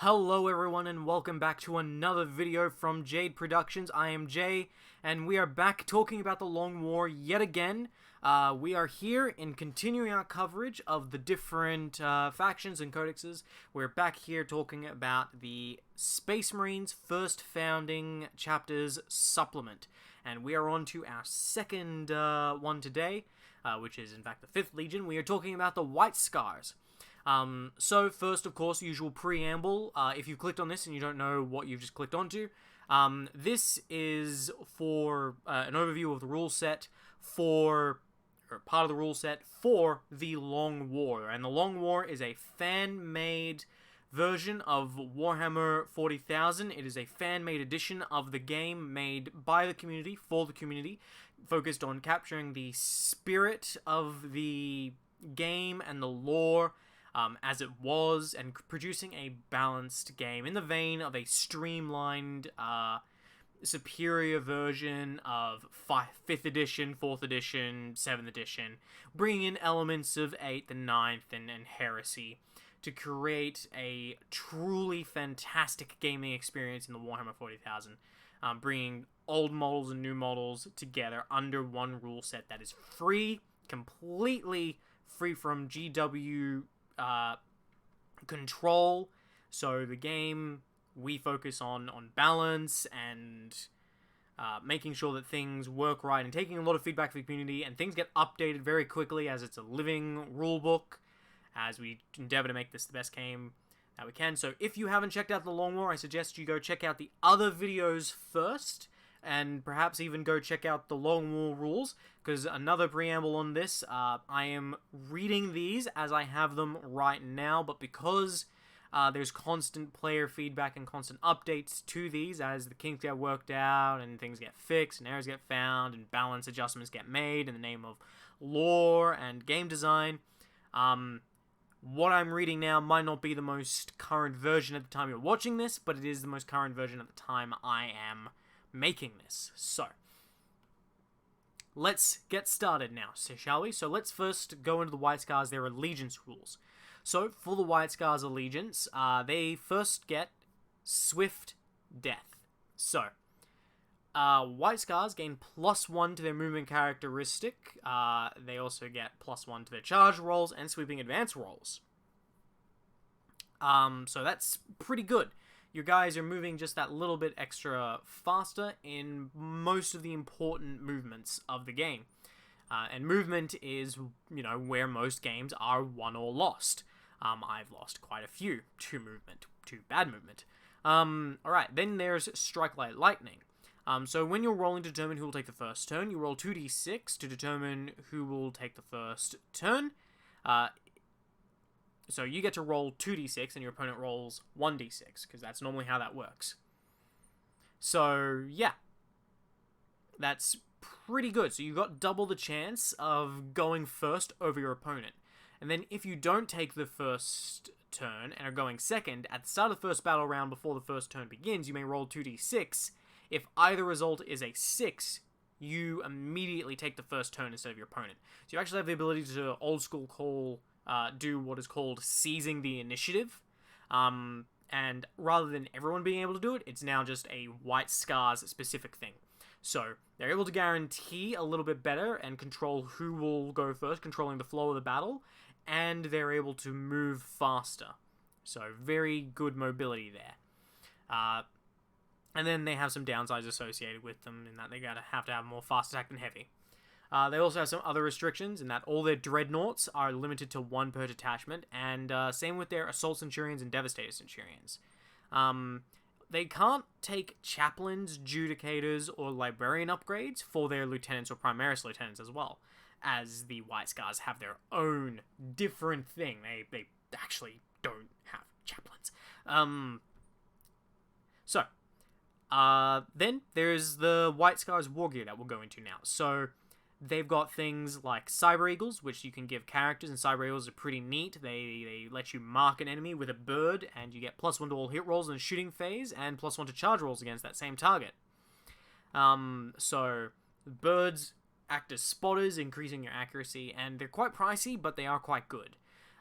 Hello everyone and welcome back to another video from Jade Productions. I am Jay and we are back talking about the Long War yet again. We are here in continuing our coverage of the different factions and codexes. We're back here talking about the Space Marines First Founding Chapters Supplement. And we are on to our second one today, which is in fact the 5th Legion. We are talking about the White Scars. So first, of course, usual preamble. If you've clicked on this and you don't know what you've just clicked onto, this is for an overview of the rule set for, or part of the rule set for the Long War. And the Long War is a fan-made version of Warhammer 40,000. It is a fan-made edition of the game made by the community, for the community, focused on capturing the spirit of the game and the lore as it was, and producing a balanced game in the vein of a streamlined, superior version of 5th edition, 4th edition, 7th edition, bringing in elements of 8th and 9th and Heresy to create a truly fantastic gaming experience in the Warhammer 40,000, bringing old models and new models together under one rule set that is free, completely free from GW control. So the game, we focus on balance and making sure that things work right and taking a lot of feedback from the community, and things get updated very quickly as it's a living rulebook as we endeavor to make this the best game that we can. So if you haven't checked out the Long War, I suggest you go check out the other videos first, and perhaps even go check out the Long War rules, because another preamble on this, I am reading these as I have them right now, but because there's constant player feedback and constant updates to these as the kinks get worked out and things get fixed and errors get found and balance adjustments get made in the name of lore and game design, what I'm reading now might not be the most current version at the time you're watching this, but it is the most current version at the time I am making this. So let's get started now, shall we? So let's first go into the White Scars, their allegiance rules. So for the White Scars allegiance, they first get swift death. So White Scars gain +1 to their movement characteristic. They also get +1 to their charge rolls and sweeping advance rolls. So that's pretty good. Your guys are moving just that little bit extra faster in most of the important movements of the game. And movement is, where most games are won or lost. I've lost quite a few to bad movement. Alright, then there's Strike Light Lightning. So when you're rolling to determine who will take the first turn, you roll 2d6 to determine who will take the first turn. So you get to roll 2d6 and your opponent rolls 1d6, because that's normally how that works. So, yeah. That's pretty good. So you've got double the chance of going first over your opponent. And then if you don't take the first turn and are going second, at the start of the first battle round before the first turn begins, you may roll 2d6. If either result is a 6, you immediately take the first turn instead of your opponent. So you actually have the ability to old school do what is called seizing the initiative. And rather than everyone being able to do it, it's now just a White Scars specific thing. So they're able to guarantee a little bit better and control who will go first, controlling the flow of the battle, and they're able to move faster. So very good mobility there. And then they have some downsides associated with them in that they have to have more fast attack than heavy. They also have some other restrictions in that all their dreadnoughts are limited to 1 per detachment, and same with their Assault Centurions and Devastator Centurions. They can't take Chaplains, Judicators, or Librarian upgrades for their Lieutenants or Primaris Lieutenants as well, as the White Scars have their own different thing. They actually don't have Chaplains. Then there's the White Scars War Gear that we'll go into now. So they've got things like Cyber Eagles, which you can give characters, and Cyber Eagles are pretty neat. They let you mark an enemy with a bird, and you get +1 to all hit rolls in the shooting phase, and +1 to charge rolls against that same target. So birds act as spotters, increasing your accuracy, and they're quite pricey, but they are quite good.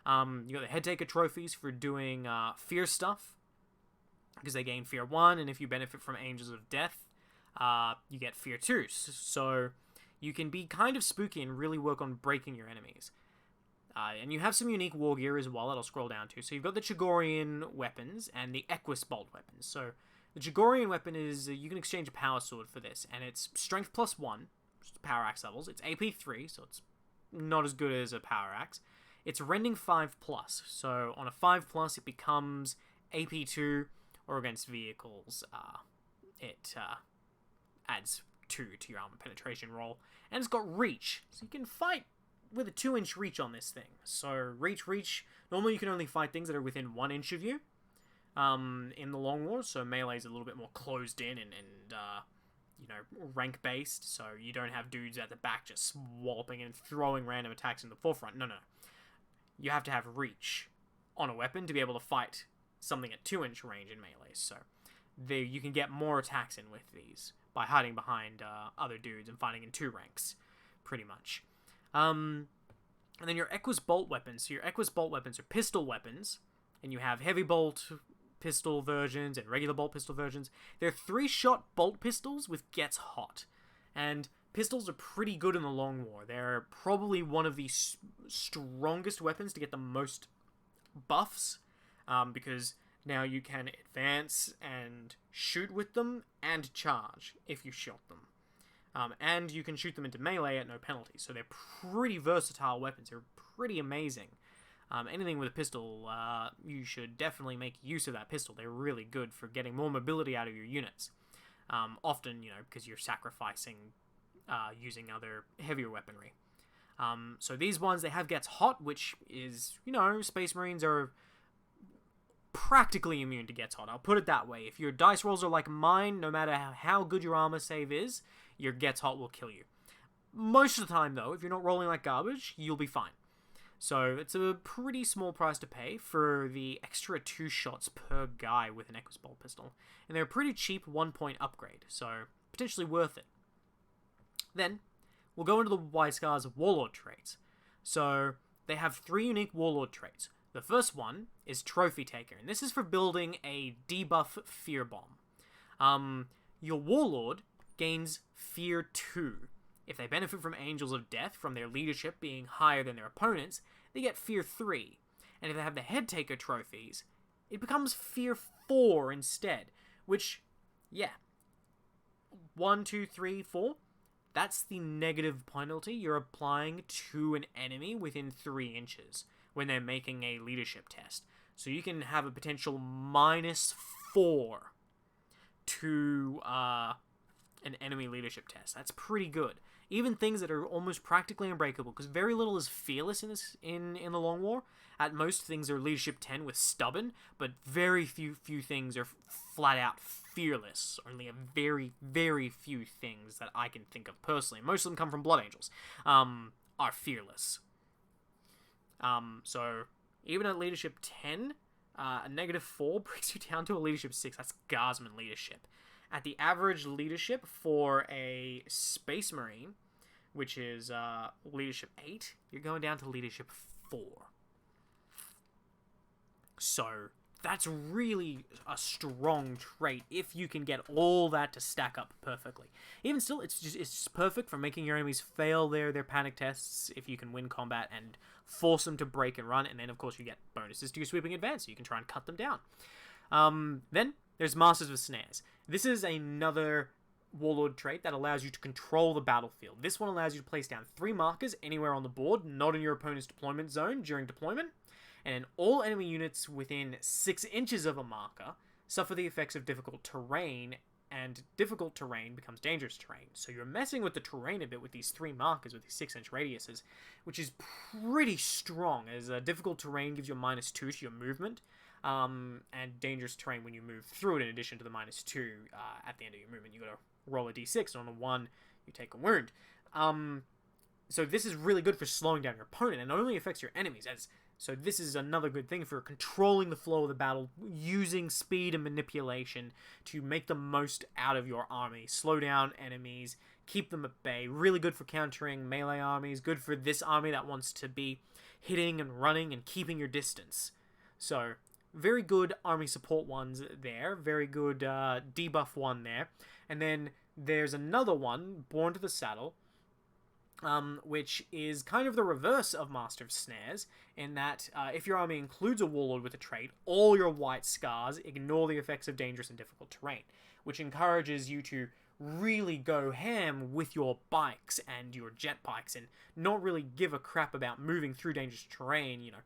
You got the Head Taker trophies for doing fear stuff, because they gain Fear 1, and if you benefit from Angels of Death, you get Fear 2. So you can be kind of spooky and really work on breaking your enemies. And you have some unique war gear as well that I'll scroll down to. So you've got the Chagorian weapons and the Equus Bolt weapons. So the Chagorian weapon is, you can exchange a Power Sword for this, and it's Strength +1, Power Axe levels. It's AP 3, so it's not as good as a Power Axe. It's Rending 5+, so on a 5+, it becomes AP 2, or against vehicles, it adds 2 to your armor penetration roll. And it's got Reach, so you can fight with a 2-inch reach on this thing. So reach, normally you can only fight things that are within 1 inch of you in the Long War, so melee is a little bit more closed in and you know, rank based, so you don't have dudes at the back just walloping and throwing random attacks in the forefront. No. You have to have reach on a weapon to be able to fight something at 2-inch range in melee, so you can get more attacks in with these by hiding behind other dudes and fighting in 2 ranks, pretty much. And then your Equus Bolt weapons. So your Equus Bolt weapons are pistol weapons, and you have heavy bolt pistol versions and regular bolt pistol versions. They're 3-shot bolt pistols with Gets Hot, and pistols are pretty good in the Long War. They're probably one of the strongest weapons to get the most buffs, because now you can advance and shoot with them and charge if you shot them. And you can shoot them into melee at no penalty, so they're pretty versatile weapons. They're pretty amazing. Anything with a pistol, you should definitely make use of that pistol. They're really good for getting more mobility out of your units. Often, you know, because you're sacrificing using other heavier weaponry. So these ones, they have Gets Hot, which is, you know, Space Marines are practically immune to Gets Hot. I'll put it that way. If your dice rolls are like mine, no matter how good your armor save is, your Gets Hot will kill you. Most of the time, though, if you're not rolling like garbage, you'll be fine. So it's a pretty small price to pay for the extra 2 shots per guy with an Equus Bolt pistol. And they're a pretty cheap 1-point upgrade, so potentially worth it. Then, we'll go into the Wisecar's Warlord traits. So, they have 3 unique Warlord traits. The first one is Trophy Taker, and this is for building a debuff Fear Bomb. Your Warlord gains Fear 2. If they benefit from Angels of Death, from their leadership being higher than their opponents, they get Fear 3. And if they have the Head Taker trophies, it becomes Fear 4 instead. Which, yeah, 1, 2, 3, 4, that's the negative penalty you're applying to an enemy within 3 inches when they're making a leadership test. So you can have a potential -4 to an enemy leadership test. That's pretty good. Even things that are almost practically unbreakable, because very little is fearless in this in the Long War. At most, things are leadership 10 with stubborn, but very few things are flat out fearless. Only a very, very few things that I can think of personally, most of them come from Blood Angels, are fearless. So even at leadership 10, a -4 brings you down to a leadership 6. That's Guardsman leadership. At the average leadership for a Space Marine, which is leadership 8, you're going down to leadership 4. So that's really a strong trait if you can get all that to stack up perfectly. Even still, it's just perfect for making your enemies fail their panic tests if you can win combat and force them to break and run, and then of course you get bonuses to your sweeping advance, so you can try and cut them down. Then there's Masters of Snares. This is another Warlord trait that allows you to control the battlefield. This one allows you to place down 3 markers anywhere on the board, not in your opponent's deployment zone during deployment, and all enemy units within 6 inches of a marker suffer the effects of difficult terrain, and difficult terrain becomes dangerous terrain. So you're messing with the terrain a bit with these 3 markers, with these 6-inch radiuses, which is pretty strong, as difficult terrain gives you a -2 to your movement, and dangerous terrain when you move through it, in addition to the -2 at the end of your movement. You gotta roll a d6, and on a 1, you take a wound. So this is really good for slowing down your opponent, and it only affects your enemies. So this is another good thing for controlling the flow of the battle, using speed and manipulation to make the most out of your army. Slow down enemies, keep them at bay. Really good for countering melee armies, good for this army that wants to be hitting and running and keeping your distance. So very good army support ones there, very good debuff one there. And then there's another one, Born to the Saddle, which is kind of the reverse of Master of Snares, in that if your army includes a Warlord with a trait, all your white scars ignore the effects of dangerous and difficult terrain, which encourages you to really go ham with your bikes and your jet bikes and not really give a crap about moving through dangerous terrain. You know,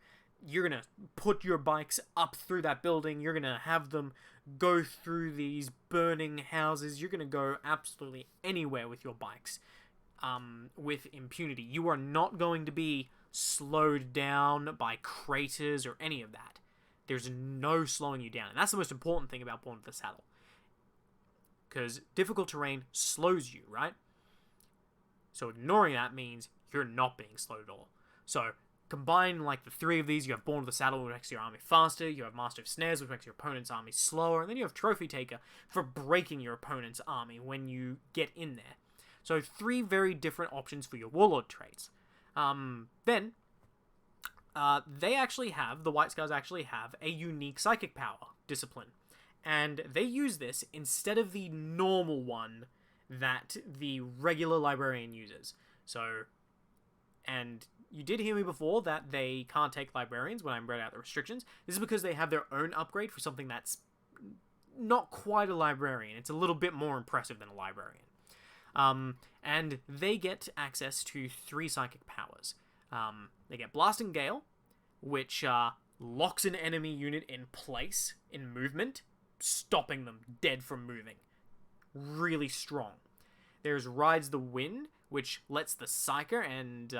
you're going to put your bikes up through that building, you're going to have them go through these burning houses, you're going to go absolutely anywhere with your bikes. With impunity. You are not going to be slowed down by craters or any of that. There's no slowing you down. And that's the most important thing about Born to the Saddle. Because difficult terrain slows you, right? So ignoring that means you're not being slowed at all. So combine like the three of these. You have Born to the Saddle, which makes your army faster. You have Master of Snares, which makes your opponent's army slower. And then you have Trophy Taker for breaking your opponent's army when you get in there. So 3 very different options for your Warlord traits. Then, they actually have, the White Scars actually have, a unique Psychic Power discipline. And they use this instead of the normal one that the regular Librarian uses. So, and you did hear me before that they can't take Librarians when I read out the restrictions. This is because they have their own upgrade for something that's not quite a Librarian. It's a little bit more impressive than a Librarian. And they get access to 3 psychic powers. They get Blasting Gale, which locks an enemy unit in place in movement, stopping them dead from moving. Really strong. There's Rides the Wind, which lets the Psyker and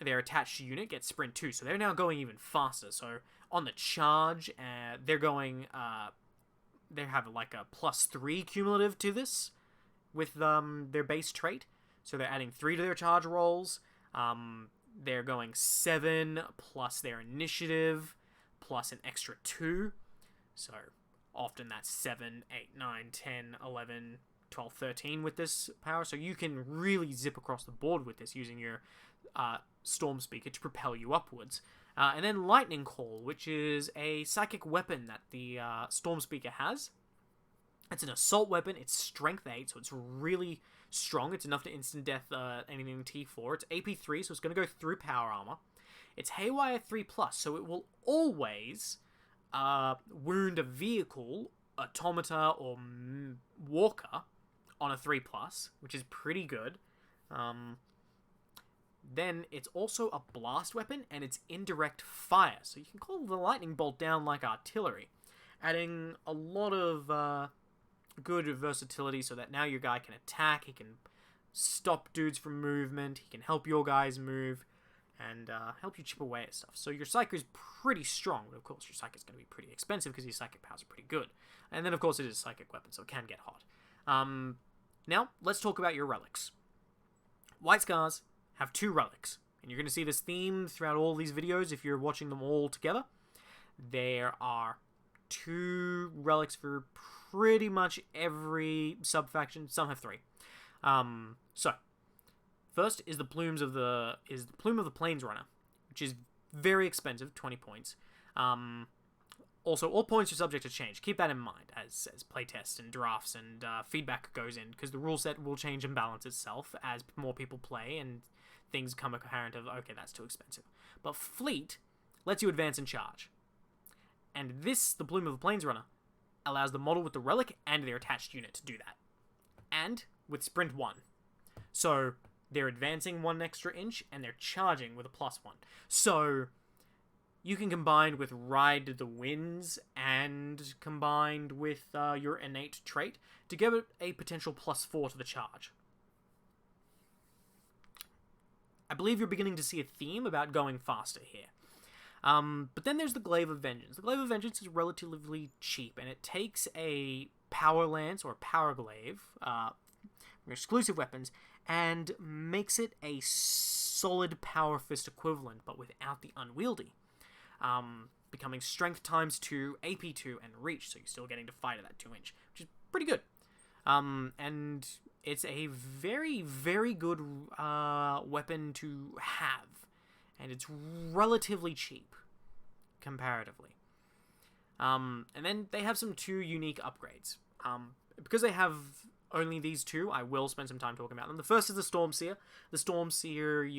their attached unit get Sprint 2, so they're now going even faster. So on the charge, they're going, they have like a +3 cumulative to this with their base trait. So they're adding 3 to their charge rolls. They're going 7 plus their initiative plus an extra 2. So often that's 7, 8, 9, 10, 11, 12, 13 with this power. So you can really zip across the board with this using your Storm Speaker to propel you upwards. And then Lightning Call, which is a psychic weapon that the Storm Speaker has. It's an assault weapon, it's strength 8, so it's really strong. It's enough to instant death anything T4. It's AP 3, so it's going to go through power armor. It's Haywire 3+, so it will always wound a vehicle, automata, or walker on a 3+, which is pretty good. Then it's also a blast weapon, and it's indirect fire, so you can call the lightning bolt down like artillery, adding a lot of good versatility so that now your guy can attack, he can stop dudes from movement, he can help your guys move, and help you chip away at stuff. So your Psyker is pretty strong, but of course your Psyker is going to be pretty expensive because your Psychic powers are pretty good. And then of course it is a Psychic weapon, so it can get hot. Now, let's talk about your relics. White Scars have 2 relics, and you're going to see this theme throughout all these videos if you're watching them all together. There are 2 relics for pretty much every sub-faction. Some have 3. So, first is the Plume of the Planesrunner, which is very expensive, 20 points. Also, all points are subject to change. Keep that in mind as playtests and drafts and feedback goes in, because the rule set will change and balance itself as more people play and things come apparent of, okay, that's too expensive. But Fleet lets you advance and charge. And this, the Plume of the Planesrunner, allows the model with the relic and their attached unit to do that. And with Sprint 1. So they're advancing 1 extra inch and they're charging with a +1. So you can combine with Ride the Winds and combined with your innate trait to give it a potential +4 to the charge. I believe you're beginning to see a theme about going faster here. But then there's the Glaive of Vengeance. The Glaive of Vengeance is relatively cheap, and it takes a Power Lance or Power Glaive, your exclusive weapons, and makes it a solid Power Fist equivalent, but without the unwieldy. Becoming Strength ×2, AP 2, and Reach, so you're still getting to fight at that 2 inch, which is pretty good. And it's a very, very good weapon to have. And it's relatively cheap, comparatively. And then they have some 2 unique upgrades. Because they have only these 2, I will spend some time talking about them. The first is the Stormseer. The Stormseer,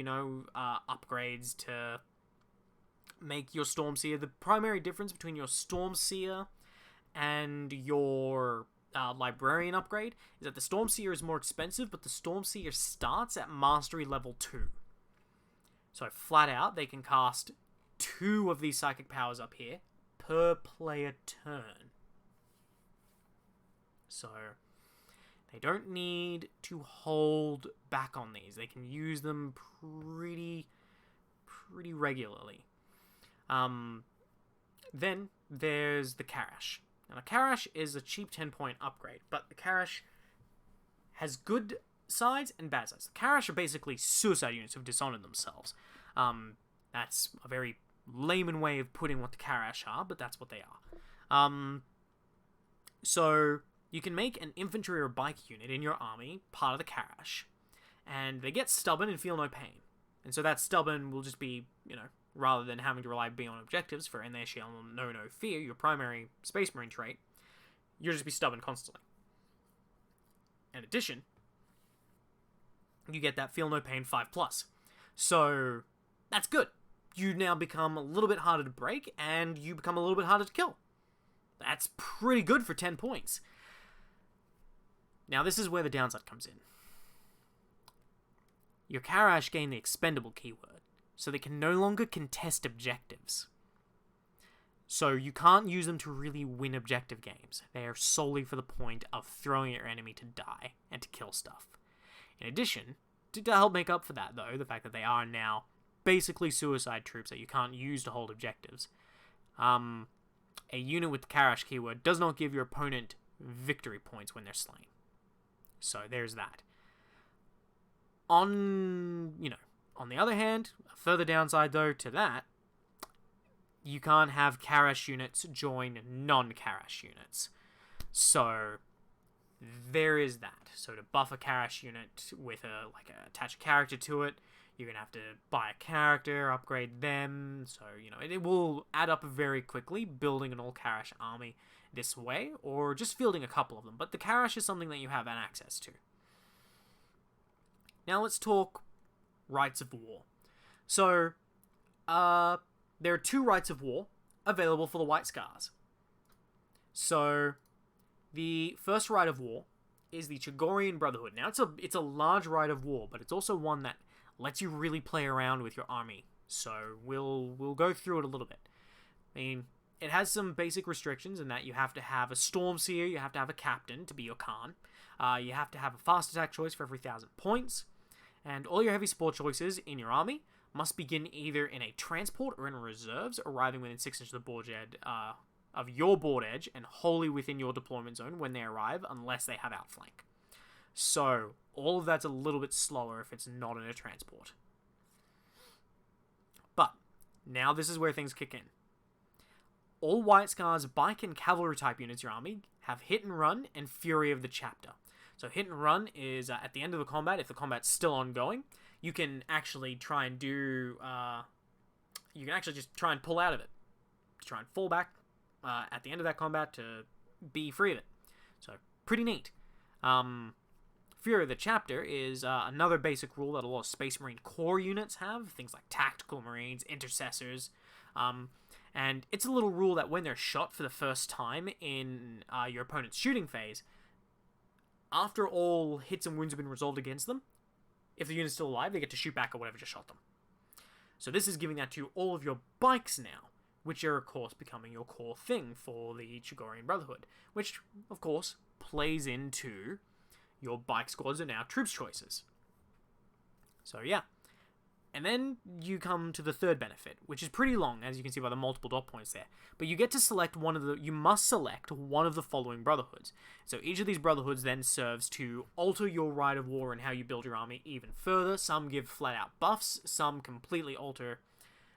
upgrades to make your Stormseer. The primary difference between your Stormseer and your Librarian upgrade is that the Stormseer is more expensive, but the Stormseer starts at Mastery level 2. So flat out, they can cast 2 of these psychic powers up here per player turn. So they don't need to hold back on these. They can use them pretty regularly. Then there's the Karash. Now the Karash is a cheap 10-point upgrade, but the Karash has good sides and bad sides. The Karash are basically suicide units who've dishonored themselves. That's a very layman way of putting what the Karash are, but that's what they are. So you can make an infantry or bike unit in your army part of the Karash, and they get stubborn and feel no pain. And so that stubborn will just be, rather than having to rely on objectives for in there shall know no fear, your primary Space Marine trait, you'll just be stubborn constantly. In addition, you get that feel no pain 5+. So that's good. You now become a little bit harder to break, and you become a little bit harder to kill. That's pretty good for 10 points. Now this is where the downside comes in. Your Karash gain the expendable keyword, so they can no longer contest objectives. So you can't use them to really win objective games. They are solely for the point of throwing your enemy to die and to kill stuff. In addition, to help make up for that though, the fact that they are now basically suicide troops that you can't use to hold objectives, a unit with the Karash keyword does not give your opponent victory points when they're slain. So there's that. On the other hand, a further downside though to that, you can't have Karash units join non-Karash units. So there is that. So to buff a Karash unit with attach a character to it, you're going to have to buy a character, upgrade them. So, it will add up very quickly building an all-Karash army this way, or just fielding a couple of them. But the Karash is something that you have access to. Now let's talk Rites of War. So, there are 2 Rites of War available for the White Scars. So, the first Rite of War is the Chagorian Brotherhood. Now, it's a large Rite of War, but it's also one that lets you really play around with your army. So, we'll go through it a little bit. I mean, it has some basic restrictions in that you have to have a Stormseer, you have to have a Captain to be your Khan. You have to have a fast attack choice for every 1,000 points. And all your heavy support choices in your army must begin either in a transport or in reserves, arriving within 6 inches of the board edge, of your board edge and wholly within your deployment zone when they arrive, unless they have outflank. So, all of that's a little bit slower if it's not in a transport. But, now this is where things kick in. All White Scars bike and cavalry type units in your army have Hit and Run and Fury of the Chapter. So Hit and Run is at the end of the combat, if the combat's still ongoing, you can actually try and do, you can actually just try and pull out of it. Try and fall back at the end of that combat to be free of it. So, pretty neat. Fury of the Chapter is another basic rule that a lot of Space Marine core units have, things like Tactical Marines, Intercessors, and it's a little rule that when they're shot for the first time in your opponent's shooting phase, after all hits and wounds have been resolved against them, if the unit's still alive, they get to shoot back at whatever just shot them. So this is giving that to all of your bikes now, which are, of course, becoming your core thing for the Chagorian Brotherhood, which, of course, plays into your bike squads are now troops choices. So, yeah. And then you come to the third benefit, which is pretty long, as you can see by the multiple dot points there. But you get to select you must select one of the following brotherhoods. So each of these brotherhoods then serves to alter your Rite of War and how you build your army even further. Some give flat out buffs, some completely alter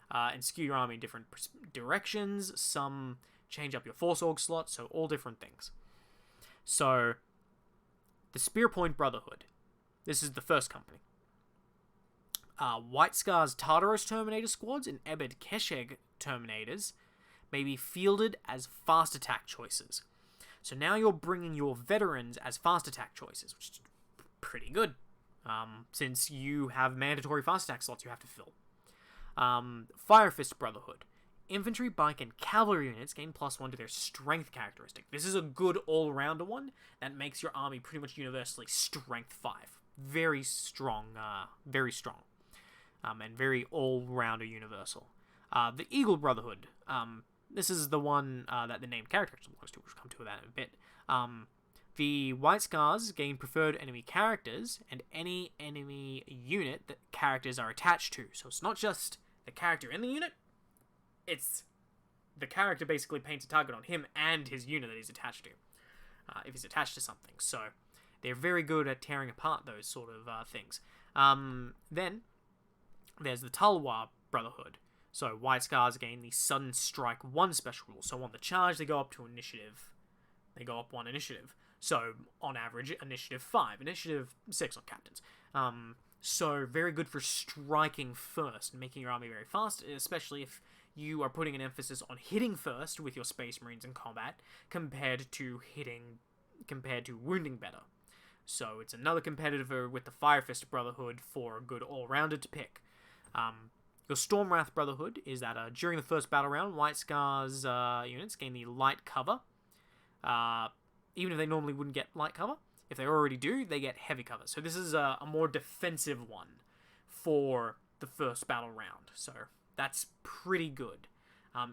and skew your army in different directions, some change up your Force Org slot, so all different things. So, the Spearpoint Brotherhood. This is the first company. White Scar's Tartaros Terminator squads and Ebed Kesheg Terminators may be fielded as fast attack choices. So now you're bringing your veterans as fast attack choices, which is pretty good, since you have mandatory fast attack slots you have to fill. Fire Fist Brotherhood. Infantry, bike, and cavalry units gain +1 to their strength characteristic. This is a good all-rounder one that makes your army pretty much universally strength 5. Very strong, and very all-rounder universal. The Eagle Brotherhood. This is the one that the named character belongs to. We'll come to that in a bit. The White Scars gain preferred enemy characters and any enemy unit that characters are attached to. So it's not just the character in the unit, it's the character basically paints a target on him and his unit that he's attached to, if he's attached to something. So they're very good at tearing apart those sort of things. Then there's the Talwar Brotherhood. So White Scars gain the Sudden Strike 1 special rule. So on the charge, they go up to initiative. They go up 1 initiative. So on average, initiative 5. Initiative 6 on captains. So very good for striking first and making your army very fast, especially if you are putting an emphasis on hitting first with your Space Marines in combat compared to wounding better. So it's another competitor with the Fire Fist Brotherhood for a good all-rounder to pick. Your Stormwrath Brotherhood is that during the first battle round, White Scars units gain the light cover. Even if they normally wouldn't get light cover, if they already do, they get heavy cover. So this is a more defensive one for the first battle round. So that's pretty good.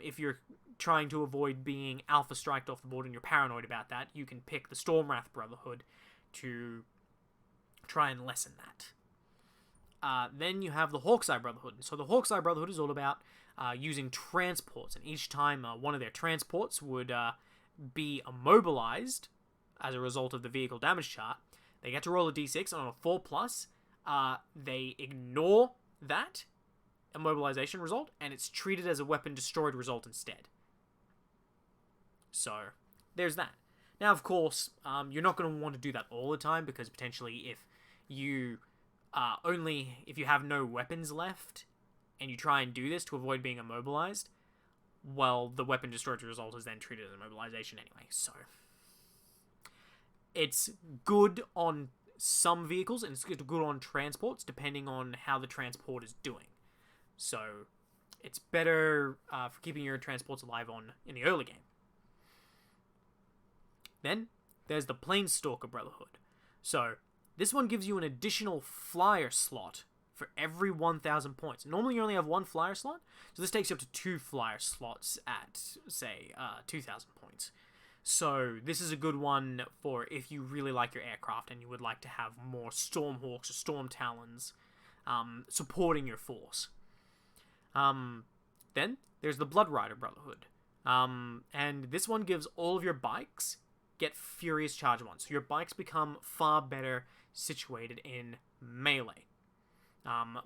If you're trying to avoid being alpha striked off the board and you're paranoid about that, you can pick the Stormwrath Brotherhood to try and lessen that. Then you have the Hawkeye Brotherhood. So the Hawkeye Brotherhood is all about using transports, and each time one of their transports would be immobilized as a result of the vehicle damage chart, they get to roll a d6, and on a 4+, they ignore that immobilization result, and it's treated as a weapon destroyed result instead. So there's that. Now, of course, you're not going to want to do that all the time, because potentially if you have no weapons left and you try and do this to avoid being immobilized, well, the weapon destroyed result is then treated as immobilization anyway. So it's good on some vehicles and it's good on transports depending on how the transport is doing. So it's better for keeping your transports alive in the early game. Then there's the Planestalker Brotherhood. So this one gives you an additional flyer slot for every 1,000 points. Normally you only have 1 flyer slot, so this takes you up to 2 flyer slots at, say, 2,000 points. So this is a good one for if you really like your aircraft and you would like to have more Stormhawks or Storm Talons supporting your force. Then there's the Blood Rider Brotherhood. And this one gives all of your bikes get Furious Charge 1. So your bikes become far better situated in melee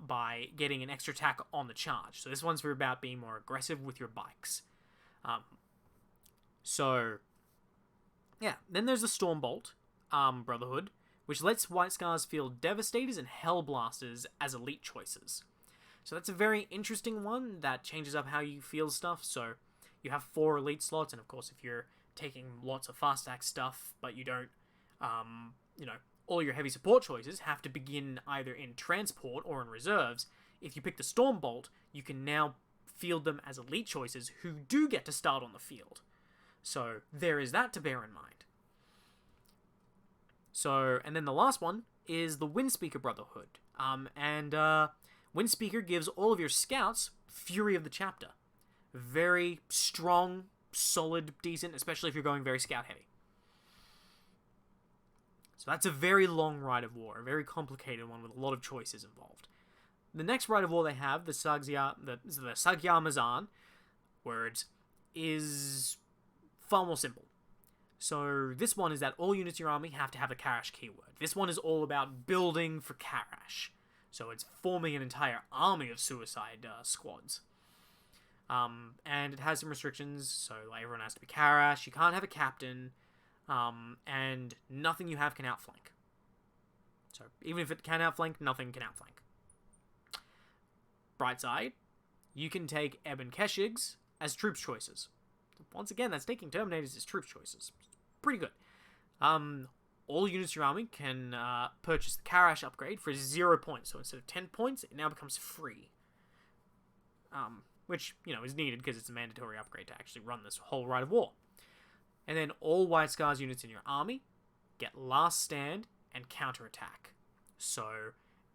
by getting an extra attack on the charge. So this one's for about being more aggressive with your bikes. Yeah, then there's the Stormbolt Brotherhood, which lets White Scars field Devastators and Hellblasters as elite choices. So that's a very interesting one that changes up how you field stuff. So you have 4 elite slots, and of course if you're taking lots of fast attack stuff, but you don't, all your heavy support choices have to begin either in transport or in reserves. If you pick the Stormbolt, you can now field them as elite choices who do get to start on the field. So there is that to bear in mind. So, and then the last one is the Windspeaker Brotherhood. Windspeaker gives all of your scouts Fury of the Chapter. Very strong, solid, decent, especially if you're going very scout heavy. So that's a very long Rite of War, a very complicated one with a lot of choices involved. The next Rite of War they have, the Sagyamazan words, is far more simple. So this one is that all units in your army have to have a Karash keyword. This one is all about building for Karash. So it's forming an entire army of suicide squads. And it has some restrictions, so everyone has to be Karash, you can't have a captain, and nothing you have can outflank. So even if it can outflank, nothing can outflank. Bright side, you can take Ebon Keshigs as troops choices. once again, that's taking Terminators as troop choices. Pretty good. All units in your army can purchase the Karash upgrade for 0 points. So instead of 10 points, it now becomes free. Which, is needed because it's a mandatory upgrade to actually run this whole Rite of War. And then all White Scars units in your army get Last Stand and Counterattack. So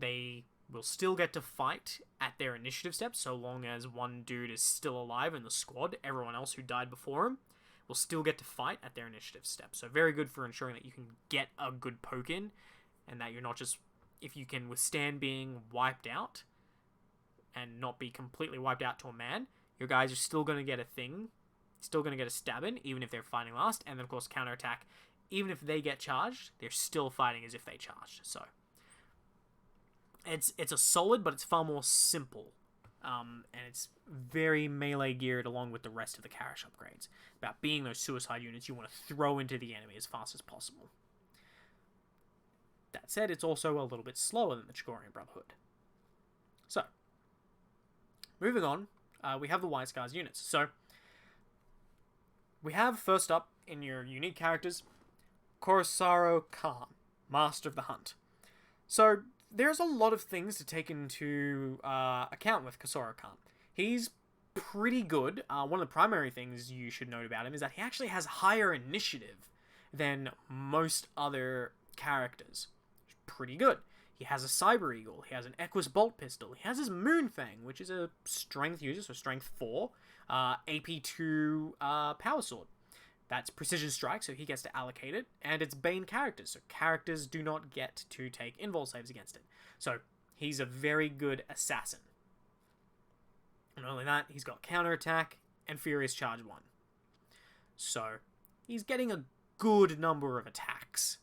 they will still get to fight at their initiative step, so long as one dude is still alive in the squad. Everyone else who died before him will still get to fight at their initiative step. So very good for ensuring that you can get a good poke in, and that you're not just, if you can withstand being wiped out, and not be completely wiped out to a man, your guys are still going to get a thing, still going to get a stab in, even if they're fighting last, and then of course counterattack, even if they get charged, they're still fighting as if they charged. So it's a solid, but it's far more simple, and it's very melee geared along with the rest of the Karash upgrades, about being those suicide units you want to throw into the enemy as fast as possible. That said, it's also a little bit slower than the Chagorian Brotherhood. So, moving on, we have the White Scars units. So, we have, first up, in your unique characters, Khosrow Khan, Master of the Hunt. So, there's a lot of things to take into account with Khosrow Khan. He's pretty good. One of the primary things you should note about him is that he actually has higher initiative than most other characters. Pretty good. He has a Cyber Eagle, he has an Equus Bolt Pistol, he has his Moonfang, which is a strength user, so strength 4, AP2 Power Sword. That's Precision Strike, so he gets to allocate it, and it's Bane characters, so characters do not get to take invul saves against it. So, he's a very good assassin. And not only that, he's got Counterattack and Furious Charge 1. So, he's getting a good number of attacks.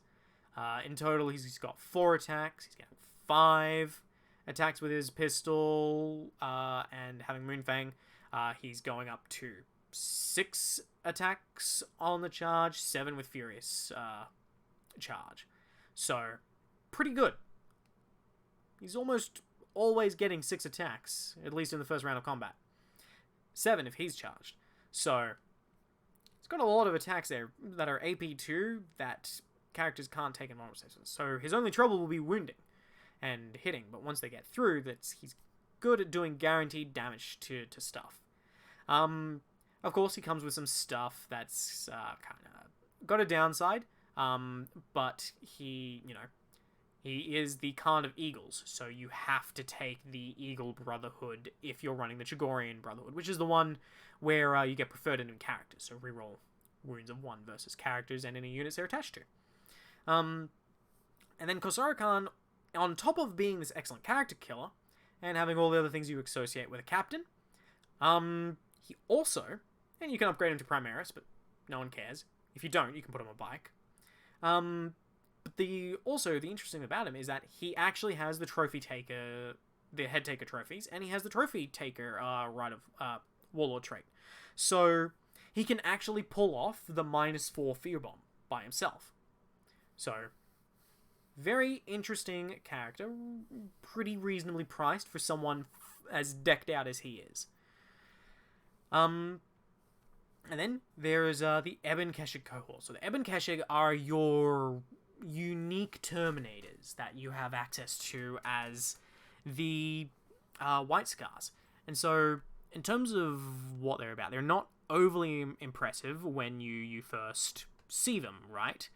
In total, he's got 4 attacks, he's getting 5 attacks with his pistol, and having Moonfang, he's going up to 6 attacks on the charge, 7 with Furious charge. So, pretty good. He's almost always getting 6 attacks, at least in the first round of combat. 7 if he's charged. So, he's got a lot of attacks there that are AP2 that characters can't take in normal saves. So his only trouble will be wounding and hitting, but once they get through, he's good at doing guaranteed damage to stuff. Of course, he comes with some stuff that's kind of got a downside, but he is the Khan of Eagles, so you have to take the Eagle Brotherhood if you're running the Chagorian Brotherhood, which is the one where you get preferred enemy characters, so reroll wounds of 1 versus characters and any units they're attached to. And then Khosrow Khan, on top of being this excellent character killer, and having all the other things you associate with a captain, he also, and you can upgrade him to Primaris, but no one cares. If you don't, you can put him on a bike. But the interesting thing about him is that he actually has the Trophy Taker, the Head Taker trophies, and he has the Trophy Taker Rite of Warlord trait. So, he can actually pull off the -4 Fear Bomb by himself. So, very interesting character, pretty reasonably priced for someone as decked out as he is. And then there is the Ebon Keshig cohort. So the Ebon Keshig are your unique Terminators that you have access to as the White Scars. And so, in terms of what they're about, they're not overly impressive when you first see them, right?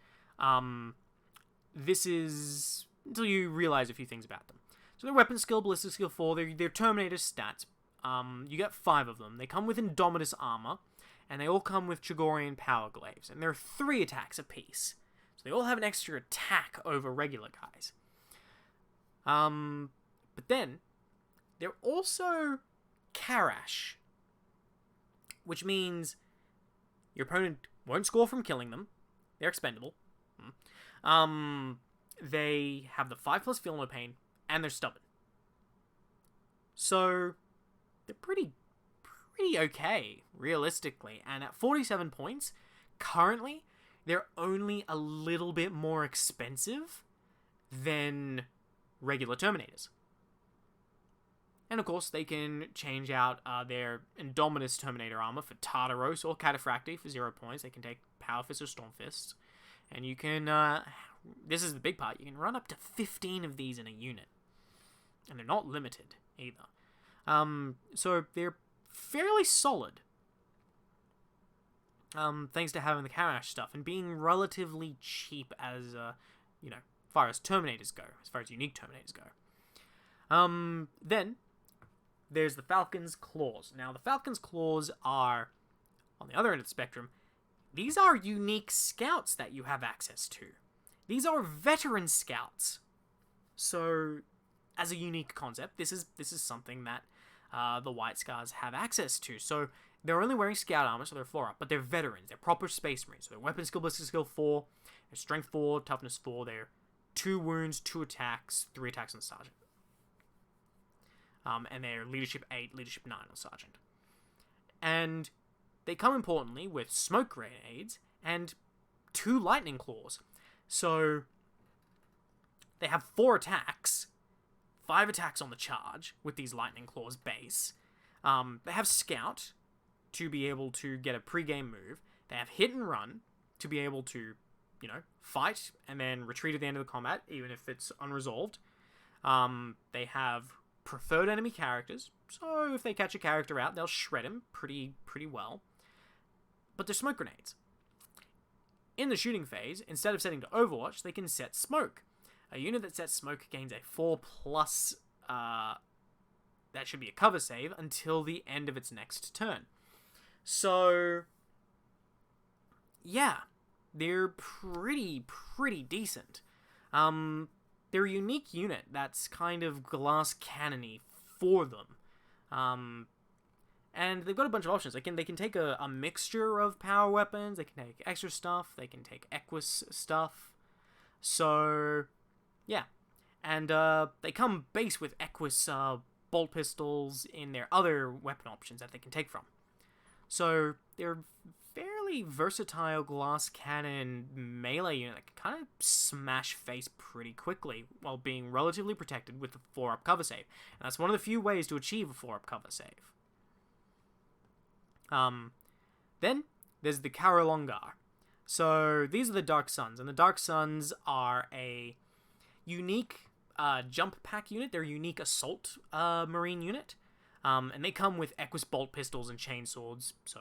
This is until you realize a few things about them. So their weapon skill, ballistic skill 4, they're Terminator stats. You get 5 of them. They come with Indomitus armor, and they all come with Chagorian power glaives, and there are 3 attacks apiece. So they all have an extra attack over regular guys. But then, they're also Karash, which means your opponent won't score from killing them. They're expendable. They have the 5+ feel no pain, and they're stubborn. So, they're pretty okay, realistically. And at 47 points, currently, they're only a little bit more expensive than regular Terminators. And of course, they can change out their Indominus Terminator armor for Tartaros or Cataphracti for 0 points. They can take Power Fist or Storm Fist. And you can, this is the big part, you can run up to 15 of these in a unit. And they're not limited either. So they're fairly solid. Thanks to having the Karash stuff and being relatively cheap as, far as Terminators go, as far as unique Terminators go. Then, there's the Falcon's Claws. Now, the Falcon's Claws are, on the other end of the spectrum, these are unique scouts that you have access to. These are veteran scouts. So, as a unique concept, this is something that the White Scars have access to. So, they're only wearing scout armor, so they're 4 up, but they're veterans. They're proper Space Marines. So, they're Weapon Skill, Ballistic Skill 4, they're Strength 4, Toughness 4, they're 2 wounds, 2 attacks, 3 attacks on the Sergeant. And they're Leadership 8, Leadership 9 on Sergeant. And they come importantly with Smoke Grenades and 2 Lightning Claws. So they have 4 attacks, 5 attacks on the charge with these Lightning Claws base. They have Scout to be able to get a pre-game move. They have Hit and Run to be able to, fight and then retreat at the end of the combat, even if it's unresolved. They have preferred enemy characters, so if they catch a character out, they'll shred him pretty well. But they're Smoke Grenades. In the shooting phase, instead of setting to Overwatch, they can set Smoke. A unit that sets Smoke gains a 4+, that should be a cover save, until the end of its next turn. So, yeah, they're pretty decent. They're a unique unit that's kind of glass cannon-y for them. And they've got a bunch of options. Again, they can take a mixture of power weapons, they can take extra stuff, they can take Equus stuff. So, yeah. And they come base with Equus bolt pistols in their other weapon options that they can take from. So, they're fairly versatile glass cannon melee unit that can kind of smash face pretty quickly while being relatively protected with the 4-up cover save. And that's one of the few ways to achieve a 4-up cover save. Then there's the Karolongar. So these are the Dark Suns, and the Dark Suns are a unique jump pack unit. They're a unique assault marine unit. And they come with Equus bolt pistols and chainswords, so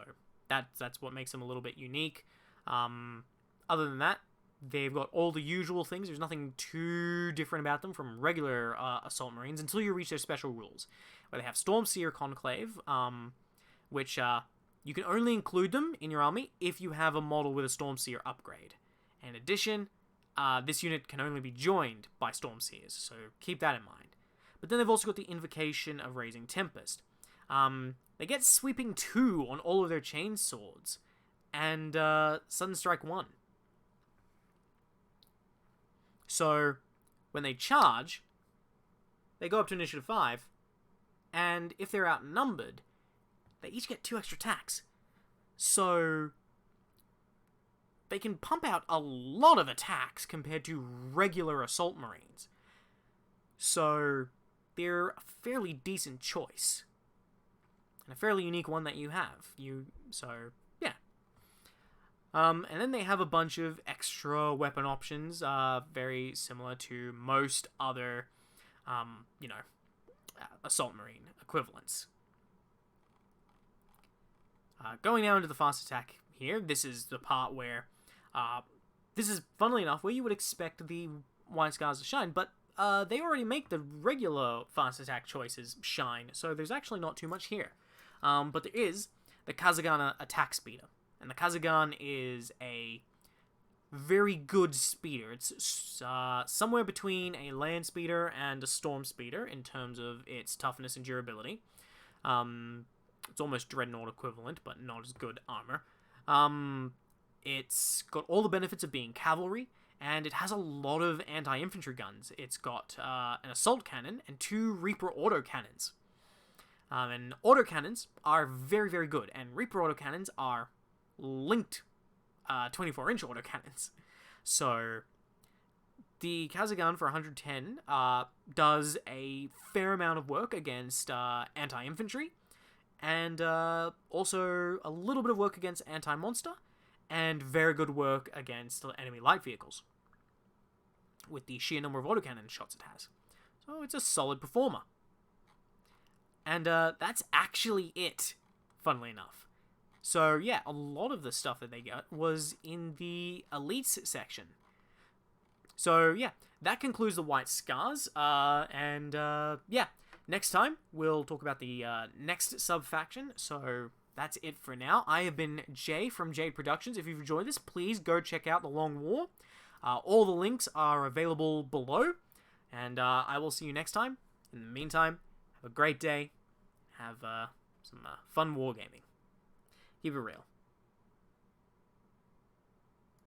that's what makes them a little bit unique. Other than that, they've got all the usual things. There's nothing too different about them from regular Assault Marines until you reach their special rules, where they have Stormseer Conclave, which you can only include them in your army if you have a model with a Stormseer upgrade. In addition, this unit can only be joined by Stormseers, so keep that in mind. But then they've also got the Invocation of Raising Tempest. They get Sweeping 2 on all of their chainswords, and Sudden Strike 1. So, when they charge, they go up to Initiative 5, and if they're outnumbered, they each get 2 extra attacks. So, they can pump out a lot of attacks compared to regular Assault Marines. So, they're a fairly decent choice. And a fairly unique one that you have. Yeah. And then they have a bunch of extra weapon options, very similar to most other, Assault Marine equivalents. Going now into the fast attack here, this is the part where, this is, funnily enough, where you would expect the White Scars to shine, but they already make the regular fast attack choices shine, so there's actually not too much here. But there is the Kazagana Attack Speeder, and the Kazagan is a very good speeder. It's somewhere between a land speeder and a storm speeder in terms of its toughness and durability. It's almost Dreadnought equivalent, but not as good armor. It's got all the benefits of being cavalry, and it has a lot of anti-infantry guns. It's got an assault cannon and 2 Reaper autocannons. And autocannons are very, very good, and Reaper autocannons are linked 24-inch autocannons. So the Kazagan for 110 does a fair amount of work against anti-infantry, and also a little bit of work against anti-monster, and very good work against enemy light vehicles, with the sheer number of autocannon shots it has. So it's a solid performer. And that's actually it, funnily enough. So yeah, a lot of the stuff that they got was in the elites section. So yeah, that concludes the White Scars, yeah, next time we'll talk about the next sub-faction, so that's it for now. I have been Jay from Jade Productions. If you've enjoyed this, please go check out The Long War. All the links are available below, and I will see you next time. In the meantime, have a great day, have some fun wargaming. Keep it real.